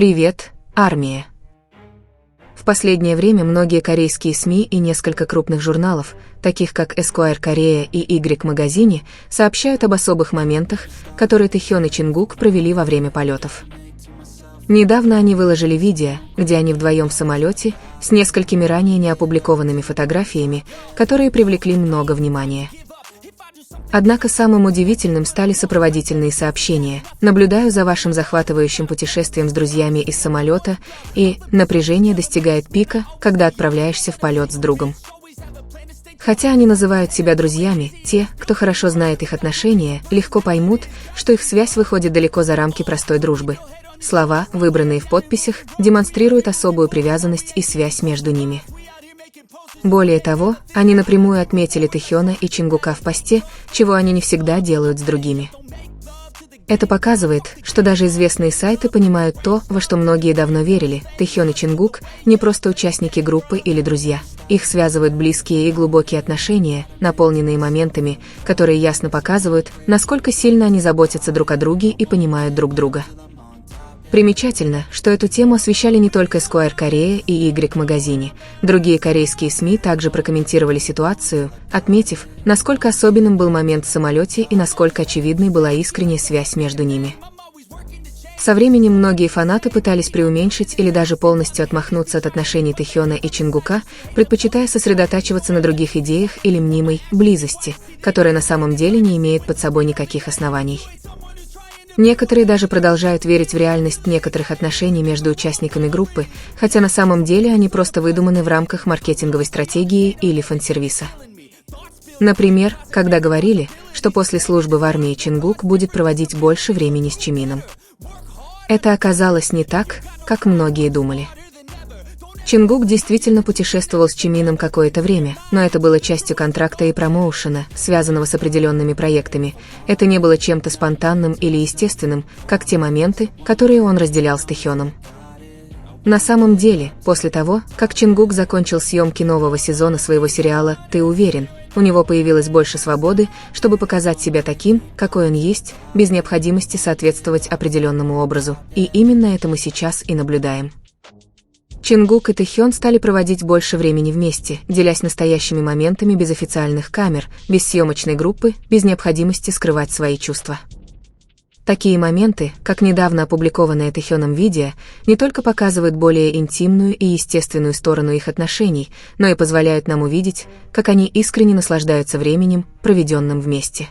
Привет, армия. В последнее время многие корейские СМИ и несколько крупных журналов, таких как Esquire Korea и Y Magazine, сообщают об особых моментах, которые Тэхён и Чингук провели во время полетов. Недавно они выложили видео, где они вдвоем в самолете, с несколькими ранее не опубликованными фотографиями, которые привлекли много внимания. Однако самым удивительным стали сопроводительные сообщения: «Наблюдаю за вашим захватывающим путешествием с друзьями из самолета», и «Напряжение достигает пика, когда отправляешься в полет с другом». Хотя они называют себя друзьями, те, кто хорошо знает их отношения, легко поймут, что их связь выходит далеко за рамки простой дружбы. Слова, выбранные в подписях, демонстрируют особую привязанность и связь между ними. Более того, они напрямую отметили Тэхёна и Чингука в посте, чего они не всегда делают с другими. Это показывает, что даже известные сайты понимают то, во что многие давно верили: Тэхён и Чингук не просто участники группы или друзья. Их связывают близкие и глубокие отношения, наполненные моментами, которые ясно показывают, насколько сильно они заботятся друг о друге и понимают друг друга. Примечательно, что эту тему освещали не только Esquire Korea и Y Magazine. Другие корейские СМИ также прокомментировали ситуацию, отметив, насколько особенным был момент в самолете и насколько очевидной была искренняя связь между ними. Со временем многие фанаты пытались преуменьшить или даже полностью отмахнуться от отношений Тэхёна и Чингука, предпочитая сосредотачиваться на других идеях или мнимой близости, которая на самом деле не имеет под собой никаких оснований. Некоторые даже продолжают верить в реальность некоторых отношений между участниками группы, хотя на самом деле они просто выдуманы в рамках маркетинговой стратегии или фан-сервиса. Например, когда говорили, что после службы в армии Чингук будет проводить больше времени с Чимином. Это оказалось не так, как многие думали. Чингук действительно путешествовал с Чимином какое-то время, но это было частью контракта и промоушена, связанного с определенными проектами. Это не было чем-то спонтанным или естественным, как те моменты, которые он разделял с Тэхёном. На самом деле, после того, как Чингук закончил съемки нового сезона своего сериала «Ты уверен?», у него появилось больше свободы, чтобы показать себя таким, какой он есть, без необходимости соответствовать определенному образу. И именно это мы сейчас и наблюдаем. Чингук и Тэхён стали проводить больше времени вместе, делясь настоящими моментами без официальных камер, без съемочной группы, без необходимости скрывать свои чувства. Такие моменты, как недавно опубликованное Тэхёном видео, не только показывают более интимную и естественную сторону их отношений, но и позволяют нам увидеть, как они искренне наслаждаются временем, проведенным вместе.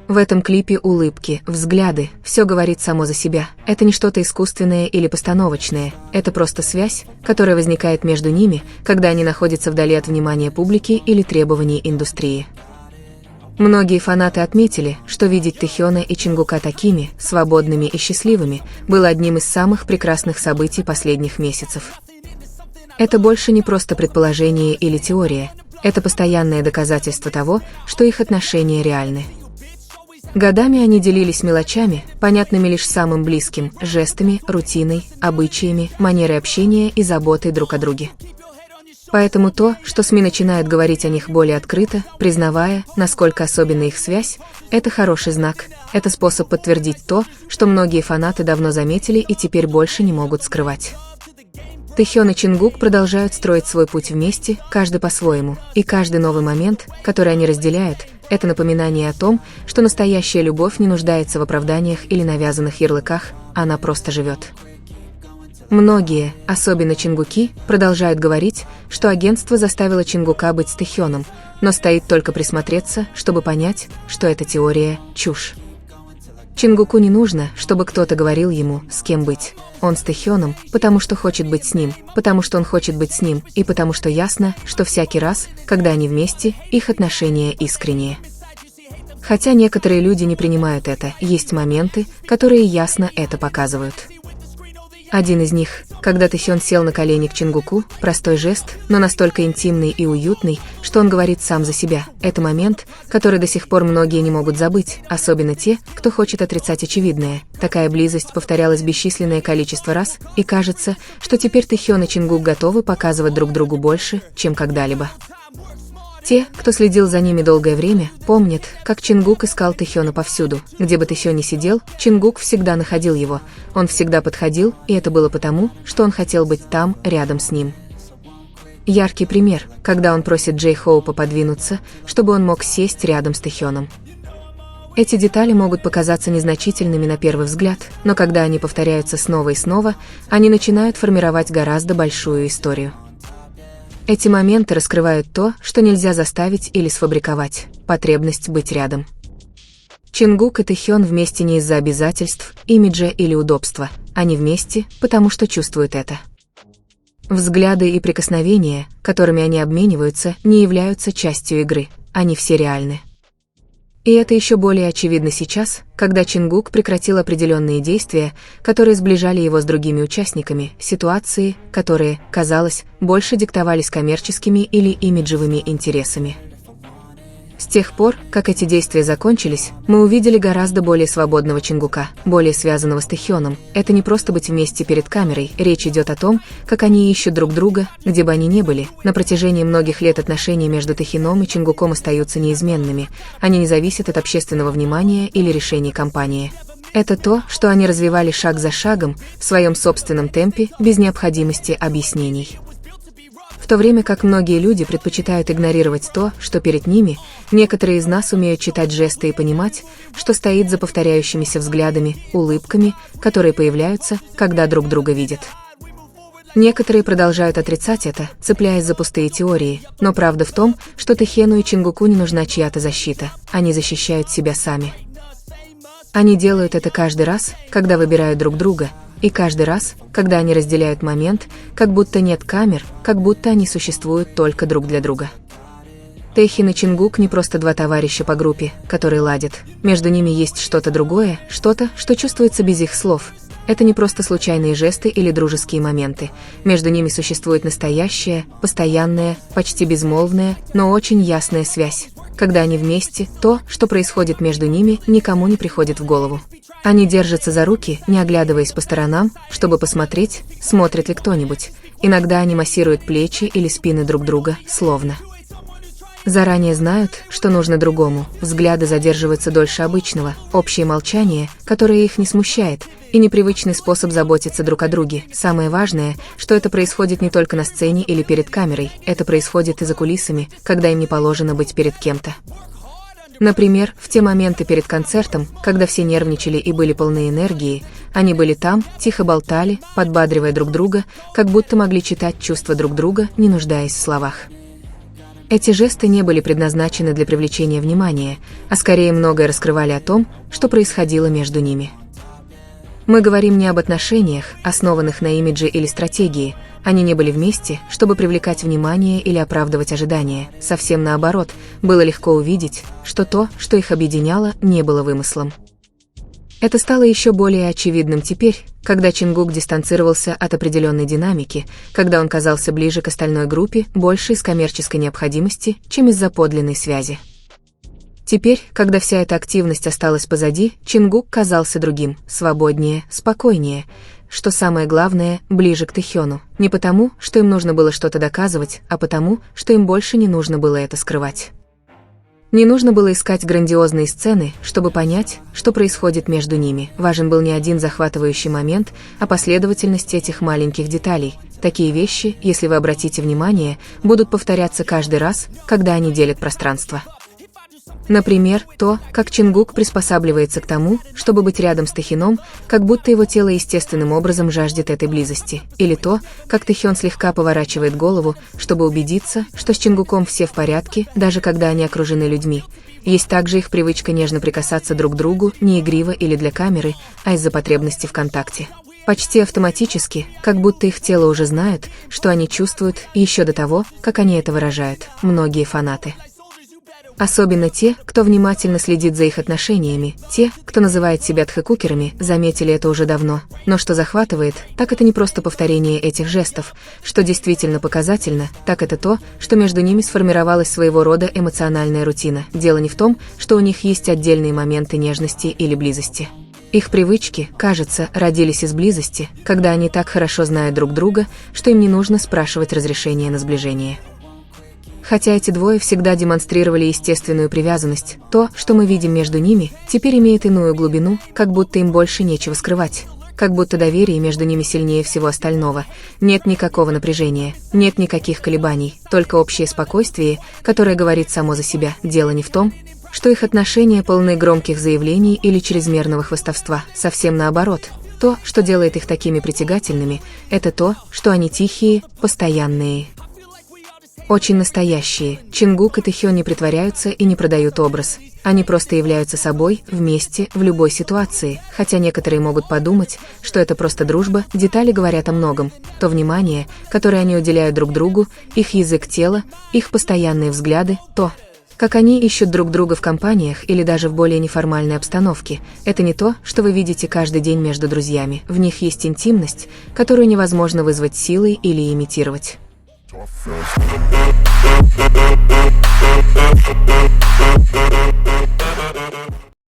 В этом клипе улыбки, взгляды, все говорит само за себя. Это не что-то искусственное или постановочное, это просто связь, которая возникает между ними, когда они находятся вдали от внимания публики или требований индустрии. Многие фанаты отметили, что видеть Тэхёна и Чингука такими, свободными и счастливыми, было одним из самых прекрасных событий последних месяцев. Это больше не просто предположение или теория, это постоянное доказательство того, что их отношения реальны. Годами они делились мелочами, понятными лишь самым близким, жестами, рутиной, обычаями, манерой общения и заботой друг о друге. Поэтому то, что СМИ начинают говорить о них более открыто, признавая, насколько особенна их связь, это хороший знак, это способ подтвердить то, что многие фанаты давно заметили и теперь больше не могут скрывать. Тэхён и Чингук продолжают строить свой путь вместе, каждый по-своему, и каждый новый момент, который они разделяют, это напоминание о том, что настоящая любовь не нуждается в оправданиях или навязанных ярлыках, она просто живет. Многие, особенно Чингуки, продолжают говорить, что агентство заставило Чингука быть с Тэхёном, но стоит только присмотреться, чтобы понять, что эта теория – чушь. Чингуку не нужно, чтобы кто-то говорил ему, с кем быть. Он с Тэхёном, потому что хочет быть с ним, потому что он хочет быть с ним, и потому что ясно, что всякий раз, когда они вместе, их отношения искренние. Хотя некоторые люди не принимают это, есть моменты, которые ясно это показывают. Один из них, когда Тэхён сел на колени к Чингуку, простой жест, но настолько интимный и уютный, что он говорит сам за себя. Это момент, который до сих пор многие не могут забыть, особенно те, кто хочет отрицать очевидное. Такая близость повторялась бесчисленное количество раз, и кажется, что теперь Тэхён и Чингук готовы показывать друг другу больше, чем когда-либо. Те, кто следил за ними долгое время, помнят, как Чингук искал Тэхёна повсюду. Где бы Тэхён ни сидел, Чингук всегда находил его. Он всегда подходил, и это было потому, что он хотел быть там, рядом с ним. Яркий пример, когда он просит Джей Хоупа подвинуться, чтобы он мог сесть рядом с Тэхёном. Эти детали могут показаться незначительными на первый взгляд, но когда они повторяются снова и снова, они начинают формировать гораздо большую историю. Эти моменты раскрывают то, что нельзя заставить или сфабриковать – потребность быть рядом. Чингук и Тэхён вместе не из-за обязательств, имиджа или удобства, они вместе, потому что чувствуют это. Взгляды и прикосновения, которыми они обмениваются, не являются частью игры, они все реальны. И это еще более очевидно сейчас, когда Чингук прекратил определенные действия, которые сближали его с другими участниками, ситуации, которые, казалось, больше диктовались коммерческими или имиджевыми интересами. С тех пор, как эти действия закончились, мы увидели гораздо более свободного Чингука, более связанного с Тэхёном. Это не просто быть вместе перед камерой, речь идет о том, как они ищут друг друга, где бы они ни были. На протяжении многих лет отношения между Тэхёном и Чингуком остаются неизменными, они не зависят от общественного внимания или решений компании. Это то, что они развивали шаг за шагом, в своем собственном темпе, без необходимости объяснений. В то время как многие люди предпочитают игнорировать то, что перед ними, некоторые из нас умеют читать жесты и понимать, что стоит за повторяющимися взглядами, улыбками, которые появляются, когда друг друга видят. Некоторые продолжают отрицать это, цепляясь за пустые теории, но правда в том, что Тэхёну и Чингуку не нужна чья-то защита, они защищают себя сами. Они делают это каждый раз, когда выбирают друг друга, и каждый раз, когда они разделяют момент, как будто нет камер, как будто они существуют только друг для друга. Тэхён и Чингук не просто два товарища по группе, которые ладят. Между ними есть что-то другое, что-то, что чувствуется без их слов. Это не просто случайные жесты или дружеские моменты. Между ними существует настоящая, постоянная, почти безмолвная, но очень ясная связь. Когда они вместе, то, что происходит между ними, никому не приходит в голову. Они держатся за руки, не оглядываясь по сторонам, чтобы посмотреть, смотрит ли кто-нибудь. Иногда они массируют плечи или спины друг друга, словно заранее знают, что нужно другому. Взгляды задерживаются дольше обычного, общее молчание, которое их не смущает, и непривычный способ заботиться друг о друге. Самое важное, что это происходит не только на сцене или перед камерой, это происходит и за кулисами, когда им не положено быть перед кем-то. Например, в те моменты перед концертом, когда все нервничали и были полны энергии, они были там, тихо болтали, подбадривая друг друга, как будто могли читать чувства друг друга, не нуждаясь в словах. Эти жесты не были предназначены для привлечения внимания, а скорее многое раскрывали о том, что происходило между ними. Мы говорим не об отношениях, основанных на имидже или стратегии. Они не были вместе, чтобы привлекать внимание или оправдывать ожидания. Совсем наоборот, было легко увидеть, что то, что их объединяло, не было вымыслом. Это стало еще более очевидным теперь, когда Чингук дистанцировался от определенной динамики, когда он казался ближе к остальной группе, больше из коммерческой необходимости, чем из-за подлинной связи. Теперь, когда вся эта активность осталась позади, Чингук казался другим, свободнее, спокойнее, что самое главное, ближе к Тэхёну, не потому, что им нужно было что-то доказывать, а потому, что им больше не нужно было это скрывать. Не нужно было искать грандиозные сцены, чтобы понять, что происходит между ними. Важен был не один захватывающий момент, а последовательность этих маленьких деталей. Такие вещи, если вы обратите внимание, будут повторяться каждый раз, когда они делят пространство. Например, то, как Чингук приспосабливается к тому, чтобы быть рядом с Тэхёном, как будто его тело естественным образом жаждет этой близости. Или то, как Тэхён слегка поворачивает голову, чтобы убедиться, что с Чингуком все в порядке, даже когда они окружены людьми. Есть также их привычка нежно прикасаться друг к другу, не игриво или для камеры, а из-за потребности в контакте. Почти автоматически, как будто их тело уже знает, что они чувствуют, еще до того, как они это выражают. Многие фанаты. Особенно те, кто внимательно следит за их отношениями, те, кто называет себя тхэкукерами, заметили это уже давно. Но что захватывает, так это не просто повторение этих жестов. Что действительно показательно, так это то, что между ними сформировалась своего рода эмоциональная рутина. Дело не в том, что у них есть отдельные моменты нежности или близости. Их привычки, кажется, родились из близости, когда они так хорошо знают друг друга, что им не нужно спрашивать разрешения на сближение. Хотя эти двое всегда демонстрировали естественную привязанность, то, что мы видим между ними, теперь имеет иную глубину, как будто им больше нечего скрывать. Как будто доверие между ними сильнее всего остального. Нет никакого напряжения, нет никаких колебаний, только общее спокойствие, которое говорит само за себя. Дело не в том, что их отношения полны громких заявлений или чрезмерного хвастовства, совсем наоборот. То, что делает их такими притягательными, это то, что они тихие, постоянные. Очень настоящие. Чингук и Тэхён не притворяются и не продают образ. Они просто являются собой, вместе, в любой ситуации. Хотя некоторые могут подумать, что это просто дружба, детали говорят о многом. То внимание, которое они уделяют друг другу, их язык тела, их постоянные взгляды, то, как они ищут друг друга в компаниях или даже в более неформальной обстановке, это не то, что вы видите каждый день между друзьями. В них есть интимность, которую невозможно вызвать силой или имитировать.